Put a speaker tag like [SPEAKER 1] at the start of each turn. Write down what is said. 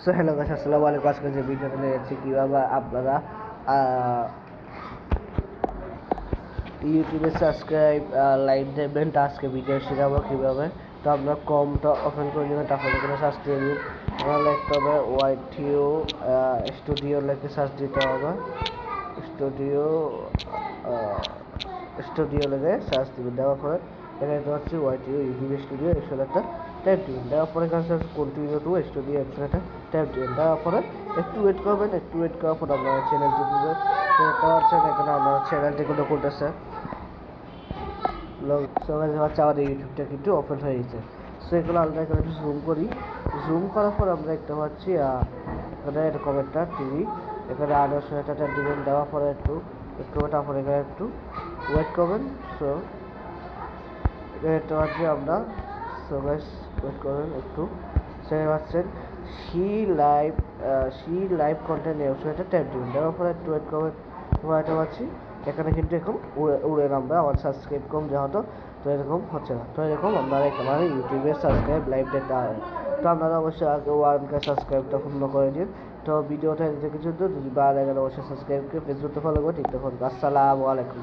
[SPEAKER 1] So hello guys, আসসালামু আলাইকুম। আজকে যে ভিডিওটা নিয়ে যাচ্ছি কীভাবে আপনারা ইউটিউবে সাবস্ক্রাইব লাইক দেবেন। আজকে ভিডিও শেখাবো কীভাবে। তো আপনার কমটা ওপেন করে নেবেন, তারপরে এখানে সার্চ দিয়ে দিন। আমার লিখতে হবে ওয়াইটিও স্টুডিও লিখে সার্চ দিতে হবে। স্টুডিও স্টুডিও লিখে সার্চ দিবেন। দেওয়ার পরে এখানে হচ্ছে ওয়াইটিও ইউটিউব স্টুডিও এসব একটা ট্যাপ দিবেন। দেওয়ার পরে এখানে কন্টিনিউ টু স্টুডিও একটা ট্যাপ দিবেন। দেওয়ার পরে একটু ওয়েট করবেন। একটু ওয়েট করার পর আপনার চ্যানেলটি দিবেন। দেখতে পাচ্ছেন এখানে আপনার চ্যানেলটি কিন্তু করতেছে। সবাই হচ্ছে আমাদের ইউটিউবটা কিন্তু ওপেন হয়ে গেছে। সো এগুলো আমরা এখানে একটু জুম করি। জুম করার পর আমরা দেখতে পাচ্ছি এখানে এরকম একটা টিভি। এখানে 800 ট্যাপ দিবেন। দেওয়ার পরে একটু তারপরে এখানে একটু ওয়েট করবেন। সো এখানে দেখতে পাচ্ছি আমরা। সো গাইস ওয়েট করবেন একটু। সেখানে পাচ্ছেন সি লাইভ কন্টেন্ট ওয়েবসাইটে ট্যাপ দিবেন। দেওয়ার পরে একটু ওয়েট করবেন। দেখতে পাচ্ছি এখানে কিন্তু এখন উড়ে নামবে। আমার সাবস্ক্রাইব কম যেহেতু, তো এরকম হচ্ছে না। তো এরকম আপনারা একেবারে ইউটিউবে সাবস্ক্রাইব লাইভ দেখতে পারেন। তো আপনারা অবশ্যই আগে 1K সাবস্ক্রাইবটা পূর্ণ করে দিন। তো ভিডিওটা দেখেছেন, তো যদি ভালো লাগে অবশ্যই সাবস্ক্রাইব করে ফেসবুকে ফলো করে টিকটক ফলো। আসসালামু আলাইকুম।